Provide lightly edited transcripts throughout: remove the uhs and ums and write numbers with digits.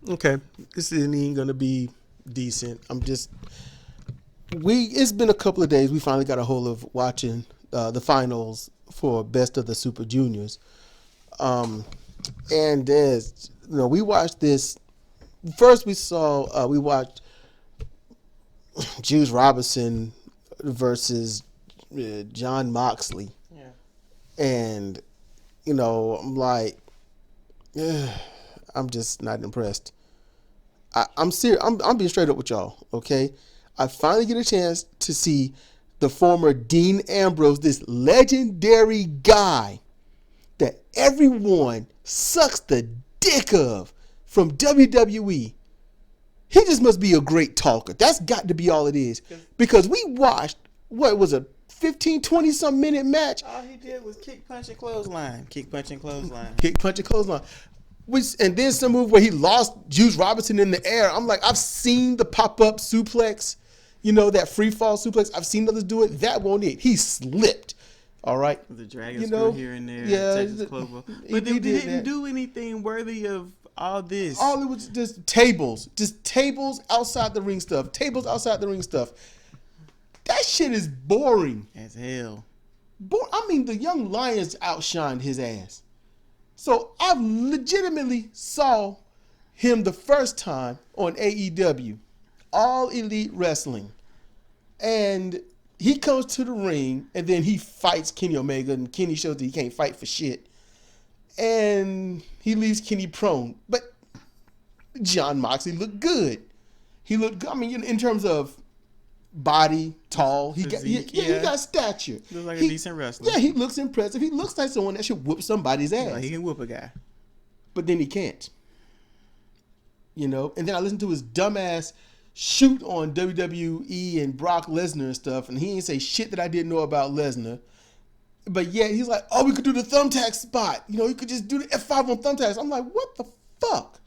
Okay, this isn't even gonna be decent. It's been a couple of days. We finally got a hold of watching the finals for Best of the Super Juniors. Um, and there's, we watched this. First, we watched Juice Robinson versus John Moxley, Yeah. and I'm like, I'm just not impressed. I'm serious. I'm being straight up with y'all. Okay, I finally get a chance to see the former Dean Ambrose, this legendary guy that everyone sucks the dick of from WWE. He just must be a great talker. That's got to be all it is. Because we watched, what was a 15, 20 some minute match? All he did was kick, punch, and clothesline. Kick, punch, and clothesline. Kick, punch, and clothesline. And then some move where he lost Juice Robinson in the air. I'm like, I've seen the pop-up suplex, that free fall suplex. I've seen others do it. That won't it. He slipped. All right. The dragon screw here and there. Yeah. Texas Clover. But they didn't do anything worthy of all this. All it was just tables. Just tables outside the ring stuff. Tables outside the ring stuff. That shit is boring. As hell. I mean, the Young Lions outshined his ass. So I legitimately saw him the first time on AEW, All Elite Wrestling. And he comes to the ring and then he fights Kenny Omega, and Kenny shows that he can't fight for shit. And he leaves Kenny prone. But John Moxley looked good. He looked good. I mean, in terms of body, tall. He got stature. Looks like a decent wrestler. Yeah, he looks impressive. He looks like someone that should whoop somebody's ass. He can whoop a guy. But then he can't. And then I listened to his dumbass shoot on WWE and Brock Lesnar and stuff, and he ain't say shit that I didn't know about Lesnar. But yet he's like, oh, we could do the thumbtack spot. You could just do the F5 on thumbtacks. I'm like, what the fuck?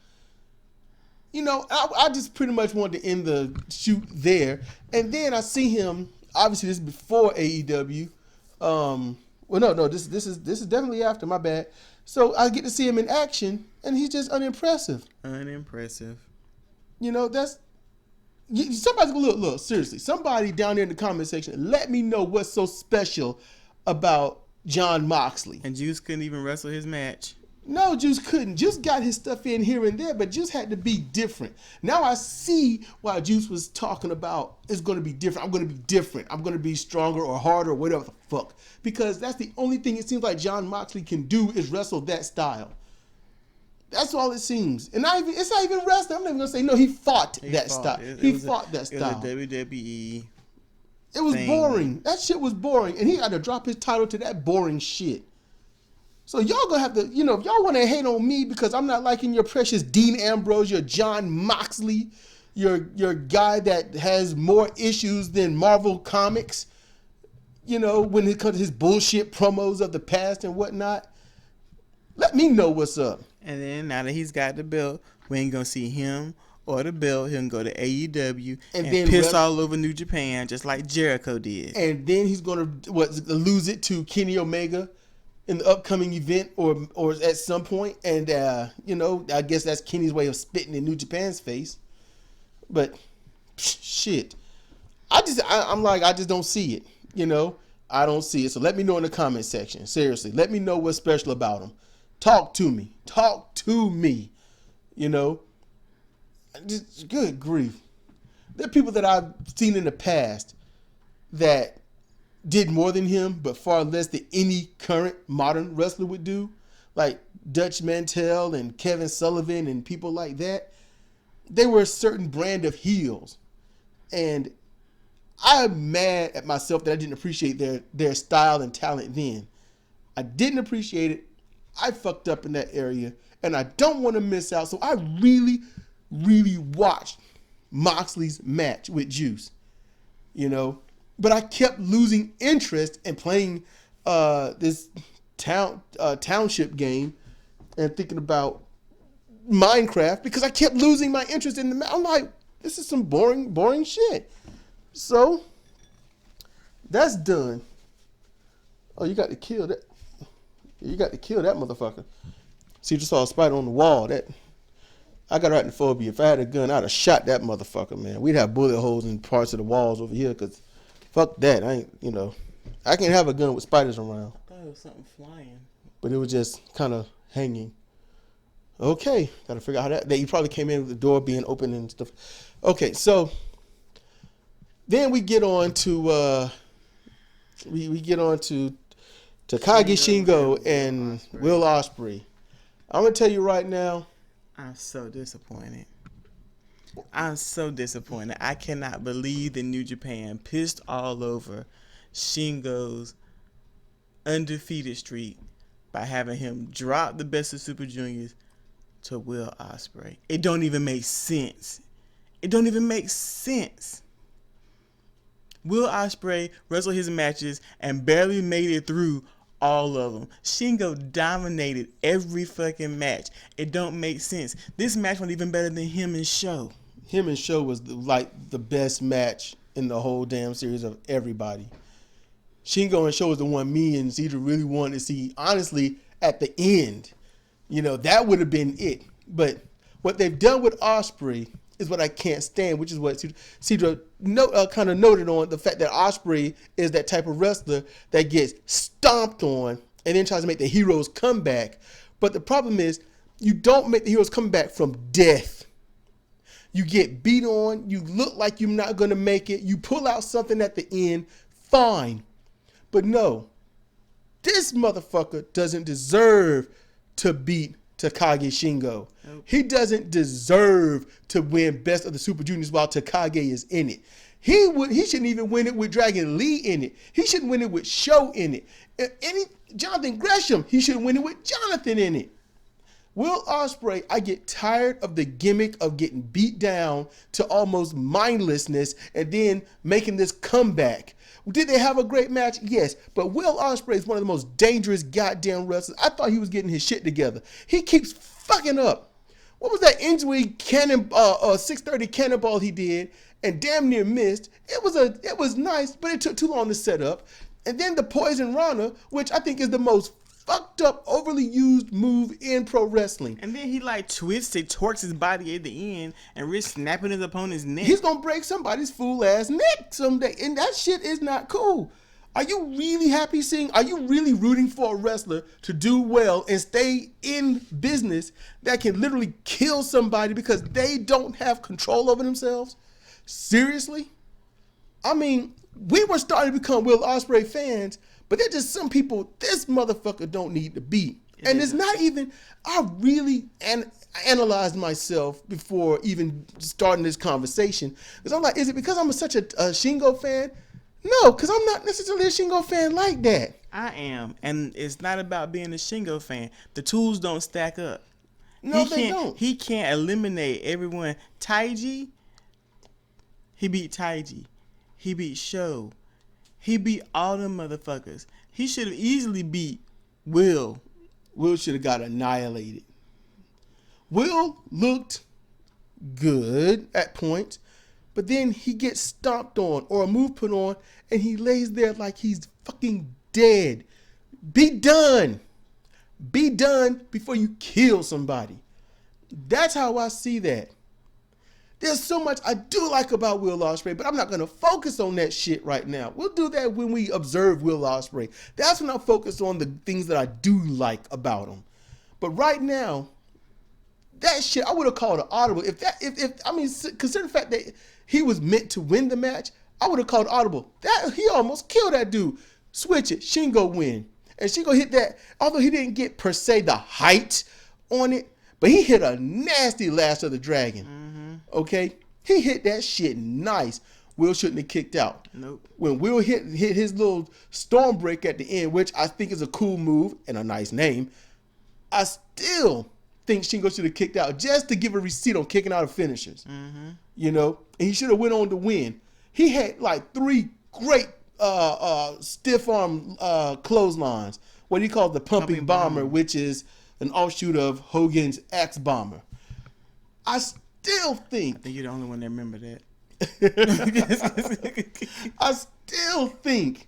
I just pretty much wanted to end the shoot there. And then I see him, obviously this is before AEW. No, this is definitely after, my bad. So I get to see him in action, and he's just unimpressive. Unimpressive. Somebody's gonna look, seriously. Somebody down there in the comment section, let me know what's so special about John Moxley. And Juice couldn't even wrestle his match. No, Juice couldn't. Juice got his stuff in here and there, but Juice had to be different. Now I see why Juice was talking about it's going to be different. I'm going to be different. I'm going to be stronger or harder or whatever the fuck. Because that's the only thing it seems like John Moxley can do is wrestle that style. That's all it seems. And it's not even wrestling. I'm not even going to say, no, he fought that style. He fought that style. It was a WWE It was thing. boring. That shit was boring. And he had to drop his title to that boring shit. So y'all gonna have to, if y'all want to hate on me because I'm not liking your precious Dean Ambrose, your John Moxley, your guy that has more issues than Marvel Comics, when it comes to his bullshit promos of the past and whatnot, let me know what's up. And then now that he's got the belt, we ain't gonna see him or the belt. He'll go to AEW and then piss all over New Japan just like Jericho did. And then he's gonna lose it to Kenny Omega in the upcoming event or at some point, and I guess that's Kenny's way of spitting in New Japan's face. But shit, I just don't see it. I don't see it. So let me know in the comment section. Seriously, let me know what's special about him. Talk to me. Just good grief. There are people that I've seen in the past that did more than him, but far less than any current modern wrestler would do. Like Dutch Mantell and Kevin Sullivan and people like that. They were a certain brand of heels. And I'm mad at myself that I didn't appreciate their style and talent then. I didn't appreciate it. I fucked up in that area. And I don't want to miss out. So I really, really watched Moxley's match with Juice. But I kept losing interest in playing this township game and thinking about Minecraft because I kept losing my interest in the match. I'm like, this is some boring shit. So that's done. Oh, you got to kill that. You got to kill that motherfucker. See, just saw a spider on the wall. I got arachnophobia. If I had a gun, I'd have shot that motherfucker, man. We'd have bullet holes in parts of the walls over here, because fuck that. I can't have a gun with spiders around. I thought it was something flying. But it was just kind of hanging. Okay, got to figure out how that you probably came in with the door being open and stuff. Okay, so then we get on to we get on to Takagi Shingo and Will Ospreay. I'm gonna tell you right now, I'm so disappointed. I cannot believe that New Japan pissed all over Shingo's undefeated streak by having him drop the Best of Super Juniors to Will Ospreay. It don't even make sense. Will Ospreay wrestled his matches and barely made it through all of them. Shingo dominated every fucking match. It don't make sense. This match was even better than him and Show. Him and Show was the best match in the whole damn series of everybody. Shingo and Show was the one me and Cedar really wanted to see, honestly, at the end. That would have been it. But what they've done with Ospreay is what I can't stand, which is what Cedar kind of noted on, the fact that Ospreay is that type of wrestler that gets stomped on and then tries to make the heroes come back. But the problem is, you don't make the heroes come back from death. You get beat on, you look like you're not going to make it, you pull out something at the end, fine. But no, this motherfucker doesn't deserve to beat Takagi Shingo. Nope. He doesn't deserve to win Best of the Super Juniors while Takagi is in it. He shouldn't even win it with Dragon Lee in it. He shouldn't win it with Show in it. Jonathan Gresham, he should win it with Jonathan in it. Will Ospreay, I get tired of the gimmick of getting beat down to almost mindlessness and then making this comeback. Did they have a great match? Yes. But Will Ospreay is one of the most dangerous goddamn wrestlers. I thought he was getting his shit together. He keeps fucking up. What was that injury 630 cannonball he did and damn near missed? It was nice, but it took too long to set up. And then the Poison Rana, which I think is the most fucked up, overly used move in pro wrestling. And then he torques his body at the end and risks snapping his opponent's neck. He's gonna break somebody's fool ass neck someday, and that shit is not cool. Are you really rooting for a wrestler to do well and stay in business that can literally kill somebody because they don't have control over themselves? Seriously? I mean, we were starting to become Will Ospreay fans, but there's just some people this motherfucker don't need to beat. And it's not even, I really analyzed myself before even starting this conversation. Because I'm like, is it because I'm such a Shingo fan? No, because I'm not necessarily a Shingo fan like that. I am. And it's not about being a Shingo fan. The tools don't stack up. No, they don't. He can't eliminate everyone. Taiji, he beat Taiji. He beat Show. He beat all them motherfuckers. He should have easily beat Will. Will should have got annihilated. Will looked good at points, but then he gets stomped on or a move put on and he lays there like he's fucking dead. Be done. Be done before you kill somebody. That's how I see that. There's so much I do like about Will Ospreay, but I'm not going to focus on that shit right now. We'll do that when we observe Will Ospreay. That's when I'll focus on the things that I do like about him. But right now, that shit, I would have called an audible. Consider the fact that he was meant to win the match, I would have called audible. He almost killed that dude. Switch it. Shingo win. And Shingo hit that, although he didn't get per se the height on it, but he hit a nasty Last of the Dragon. Mm-hmm. Okay? He hit that shit nice. Will shouldn't have kicked out. Nope. When Will hit his little storm break at the end, which I think is a cool move and a nice name, I still think Shingo should have kicked out just to give a receipt on kicking out of finishers. Mm-hmm. And he should have went on to win. He had like 3 great stiff arm clotheslines. What he calls the pumping bomber, which is an offshoot of Hogan's Axe Bomber. I think you're the only one that remember that. I still think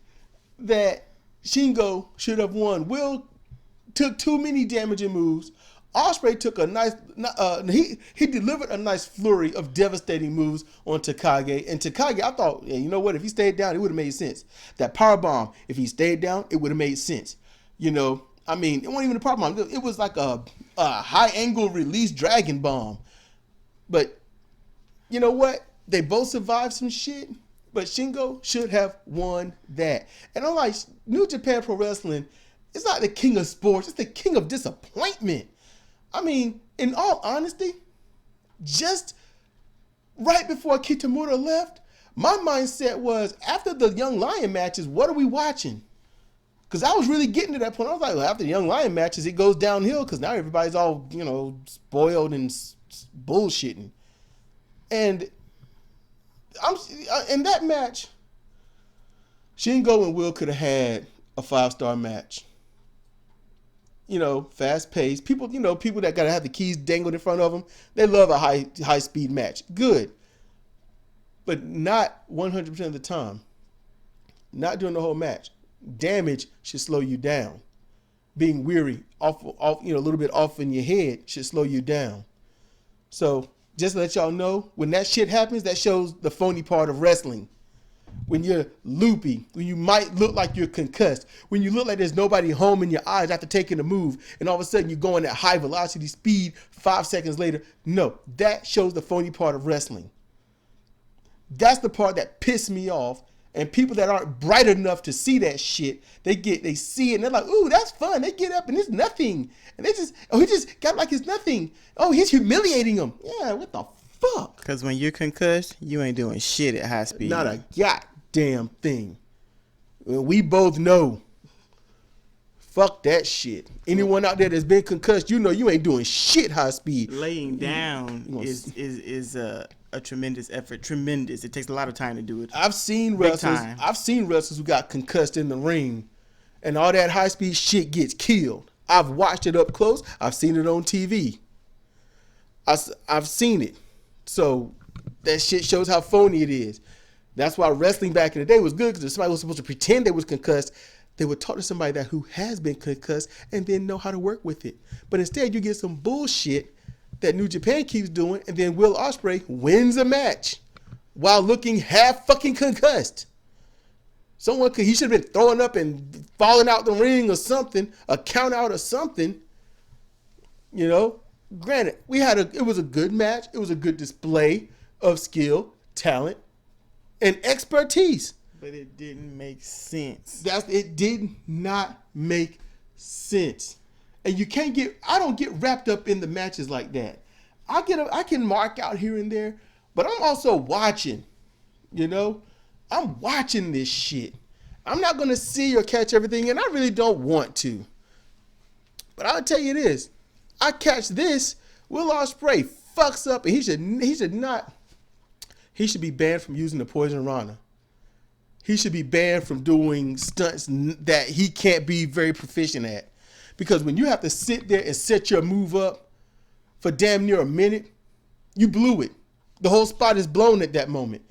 that Shingo should have won. Will took too many damaging moves. Ospreay took a nice, he delivered a nice flurry of devastating moves on Takagi. And Takagi, I thought, yeah, you know what? If he stayed down, it would have made sense. That power bomb, if he stayed down, it would have made sense. You know, I mean, it wasn't even a power bomb. It was like a high angle release dragon bomb. But you know what? They both survived some shit. But Shingo should have won that. And I'm like, New Japan Pro Wrestling, it's not the king of sports. It's the king of disappointment. I mean, in all honesty, just right before Kitamura left, my mindset was, after the Young Lion matches, what are we watching? Because I was really getting to that point. I was like, well, after the Young Lion matches, it goes downhill because now everybody's all, you know, spoiled and bullshitting. And in that match, Shingo and Will could have had a 5-star match. You know, fast paced. People, you know, people that gotta have the keys dangled in front of them, they love a high speed match. Good. But not 100% of the time. Not during the whole match. Damage should slow you down. Being weary, off, you know, a little bit off in your head should slow you down. So just to let y'all know, when that shit happens, that shows the phony part of wrestling. When you're loopy, when you might look like you're concussed, when you look like there's nobody home in your eyes after taking a move, and all of a sudden you're going at high velocity speed 5 seconds later. No, that shows the phony part of wrestling. That's the part that pissed me off. And people that aren't bright enough to see that shit, they see it and they're like, ooh, that's fun. They get up and it's nothing. And he just got like it's nothing. Oh, he's humiliating them. Yeah, what the fuck? Because when you're concussed, you ain't doing shit at high speed. Not a goddamn thing. We both know. Fuck that shit. Anyone out there that's been concussed, you know you ain't doing shit high speed. Laying down is a tremendous effort. Tremendous. It takes a lot of time to do it. I've seen wrestlers who got concussed in the ring, and all that high speed shit gets killed. I've watched it up close. I've seen it on TV. I've seen it. So that shit shows how phony it is. That's why wrestling back in the day was good, because if somebody was supposed to pretend they was concussed, they would talk to somebody who has been concussed and then know how to work with it. But instead, you get some bullshit that New Japan keeps doing, and then Will Ospreay wins a match while looking half fucking concussed. He should have been throwing up and falling out the ring or something, a count out or something. You know, granted, it was a good match. It was a good display of skill, talent, and expertise. But it didn't make sense. It did not make sense. And I don't get wrapped up in the matches like that. I can mark out here and there, but I'm also watching, you know? I'm watching this shit. I'm not going to see or catch everything, and I really don't want to. But I'll tell you this. I catch this, Will Ospreay fucks up, and he should be banned from using the Poison Rana. He should be banned from doing stunts that he can't be very proficient at. Because when you have to sit there and set your move up for damn near a minute, you blew it. The whole spot is blown at that moment.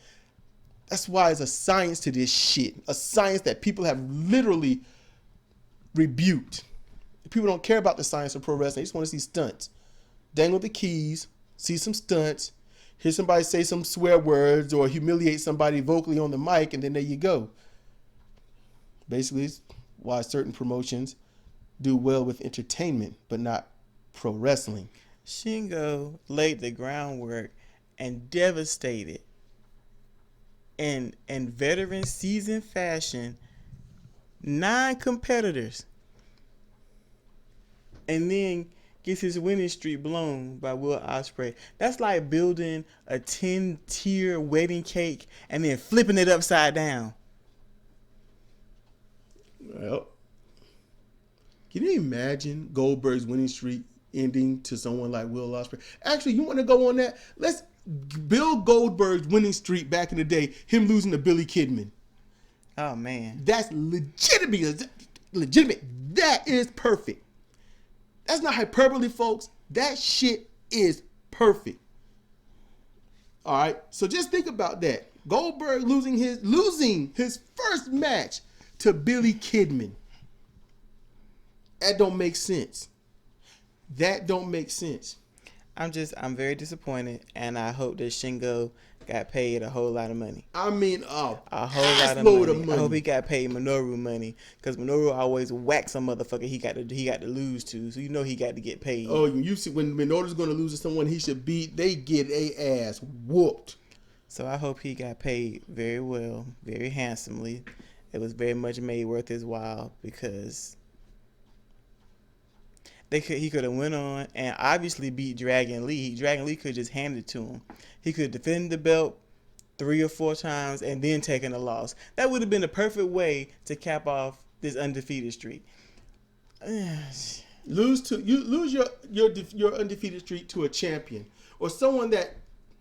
That's why it's a science to this shit. A science that people have literally rebuked. People don't care about the science of pro wrestling. They just want to see stunts. Dangle the keys, see some stunts, hear somebody say some swear words or humiliate somebody vocally on the mic, and then there you go. Basically, it's why certain promotions do well with entertainment, but not pro wrestling. Shingo laid the groundwork and devastated in veteran seasoned fashion 9 competitors, and then gets his winning streak blown by Will Ospreay. That's like building a 10-tier wedding cake and then flipping it upside down. Well, can you imagine Goldberg's winning streak ending to someone like Will Ospreay? Actually, you want to go on that? Let's build Goldberg's winning streak back in the day, him losing to Billy Kidman. Oh, man. That's legitimate. That is perfect. That's not hyperbole, folks. That shit is perfect. All right. So just think about that. Goldberg losing his first match to Billy Kidman. That don't make sense. That don't make sense. I'm very disappointed, and I hope that Shingo got paid a whole lot of money. I mean, A whole lot of money. I hope he got paid Minoru money, because Minoru always whacks a motherfucker he got to lose to, so you know he got to get paid. Oh, you see, when Minoru's going to lose to someone he should beat, they get a ass whooped. So I hope he got paid very well, very handsomely. It was very much made worth his while, because he could have went on and obviously beat Dragon Lee. Dragon Lee could just hand it to him. He could defend the belt 3 or 4 times and then taken a loss. That would have been the perfect way to cap off this undefeated streak. Lose your undefeated streak to a champion or someone that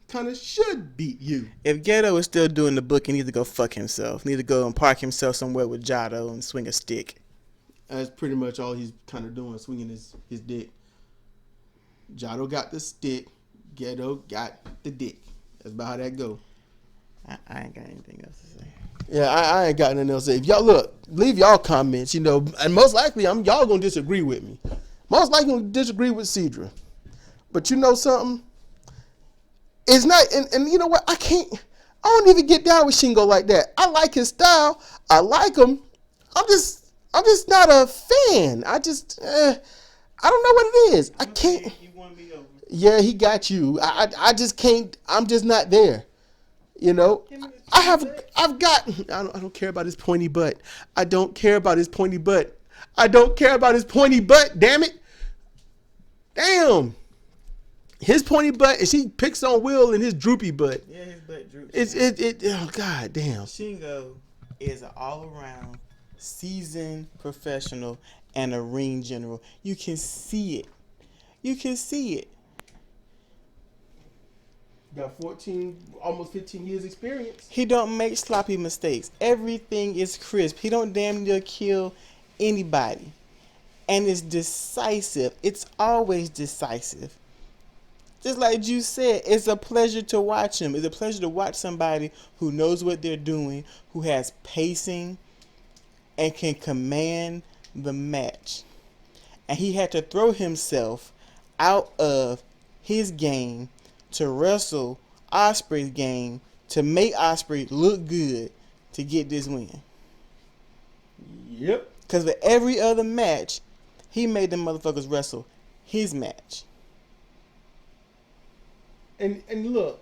kind of should beat you. If Geto is still doing the book, he needs to go fuck himself. He needs to go and park himself somewhere with Jado and swing a stick. That's pretty much all he's kind of doing, swinging his dick. Jado got the stick. Geto got the dick. That's about how that go. I ain't got anything else to say. Yeah, I ain't got nothing else to say. If y'all leave y'all comments, and most likely y'all gonna disagree with me. Most likely gonna disagree with Cedra. But you know something? It's not, and you know what? I don't even get down with Shingo like that. I like his style. I like him. I'm just not a fan. I don't know what it is. I can't. You won me over. Yeah, he got you. I just can't. I'm just not there. I don't care about his pointy butt. I don't care about his pointy butt. I don't care about his pointy butt. Damn it. Damn. His pointy butt, and she picks on Will and his droopy butt. Yeah, his butt droops. Oh god damn. Shingo is an all-around seasoned professional and a ring general. You can see it. Got 14, almost 15 years experience. He don't make sloppy mistakes. Everything is crisp. He don't damn near kill anybody. And it's decisive. It's always decisive. Just like you said, it's a pleasure to watch him. It's a pleasure to watch somebody who knows what they're doing, who has pacing, and can command the match. And he had to throw himself out of his game to wrestle Ospreay's game to make Ospreay look good to get this win. Yep. Because for every other match, he made them motherfuckers wrestle his match. And look,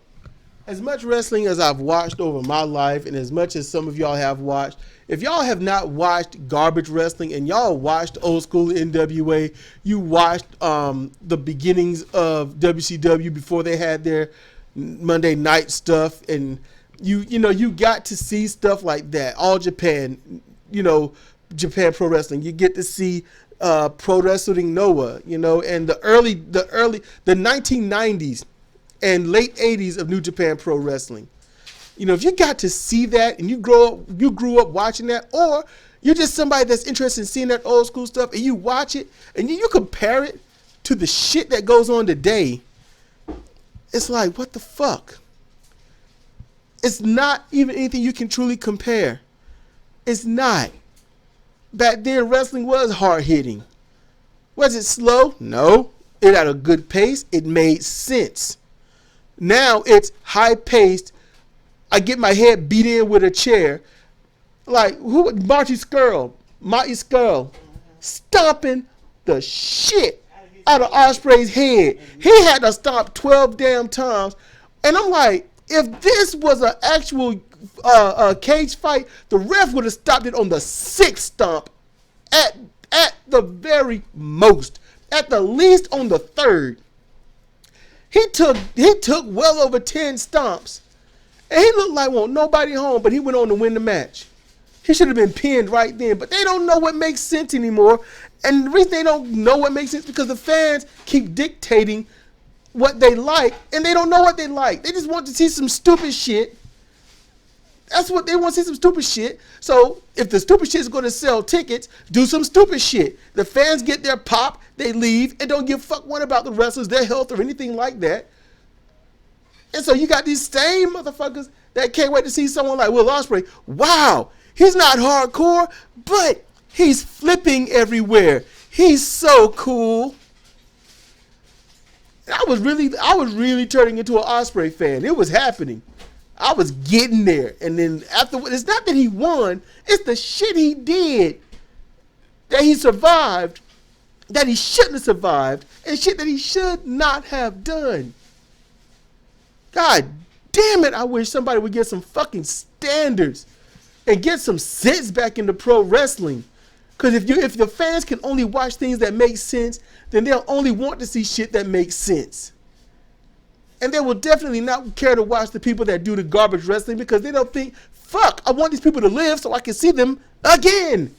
as much wrestling as I've watched over my life, and as much as some of y'all have watched, if y'all have not watched garbage wrestling and y'all watched old school NWA, you watched the beginnings of WCW before they had their Monday night stuff, and you got to see stuff like that. All Japan, Japan Pro Wrestling. You get to see Pro Wrestling Noah, and the 1990s. And late 80s of New Japan Pro Wrestling. If you got to see that and you grew up watching that, or you're just somebody that's interested in seeing that old school stuff and you watch it and you compare it to the shit that goes on today, it's like, what the fuck? It's not even anything you can truly compare. It's not. Back then, wrestling was hard-hitting. Was it slow? No. It had a good pace. It made sense. Now it's high-paced. I get my head beat in with a chair. Like, Marty Scurll, stomping the shit out of Ospreay's head. He had to stomp 12 damn times. And I'm like, if this was an actual cage fight, the ref would have stopped it on the 6th stomp at the very most. At the least on the 3rd. He took well over 10 stomps. And he looked like nobody home, but he went on to win the match. He should have been pinned right then, but they don't know what makes sense anymore. And the reason they don't know what makes sense is because the fans keep dictating what they like, and they don't know what they like. They just want to see some stupid shit. That's what they want to see, some stupid shit. So if the stupid shit is going to sell tickets, do some stupid shit. The fans get their pop, they leave, and don't give a fuck one about the wrestlers, their health, or anything like that. And so you got these same motherfuckers that can't wait to see someone like Will Ospreay. Wow, he's not hardcore, but he's flipping everywhere. He's so cool. I was really turning into an Ospreay fan. It was happening. I was getting there. And then afterwards, it's not that he won. It's the shit he did that he survived, that he shouldn't have survived, and shit that he should not have done. God damn it, I wish somebody would get some fucking standards and get some sense back into pro wrestling. Because if the fans can only watch things that make sense, then they'll only want to see shit that makes sense. And they will definitely not care to watch the people that do the garbage wrestling because they don't think, fuck, I want these people to live so I can see them again.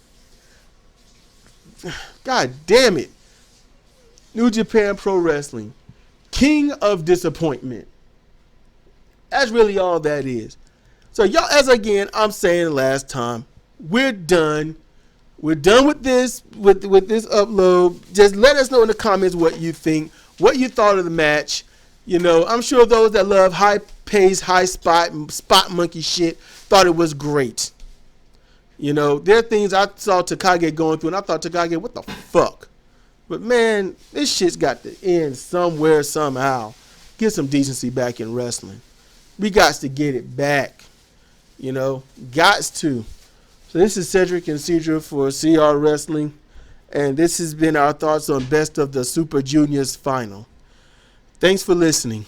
God damn it. New Japan Pro Wrestling. King of disappointment. That's really all that is. So y'all, as again, I'm saying last time, we're done. We're done with this, with this upload. Just let us know in the comments what you think, what you thought of the match. You know, I'm sure those that love high pace, high spot monkey shit thought it was great. You know, there are things I saw Takagi going through, and I thought, Takagi, what the fuck? But man, this shit's got to end somewhere, somehow. Get some decency back in wrestling. We got to get it back. You know, gots to. So this is Cedric and Cedra for CR Wrestling, and this has been our thoughts on Best of the Super Juniors final. Thanks for listening.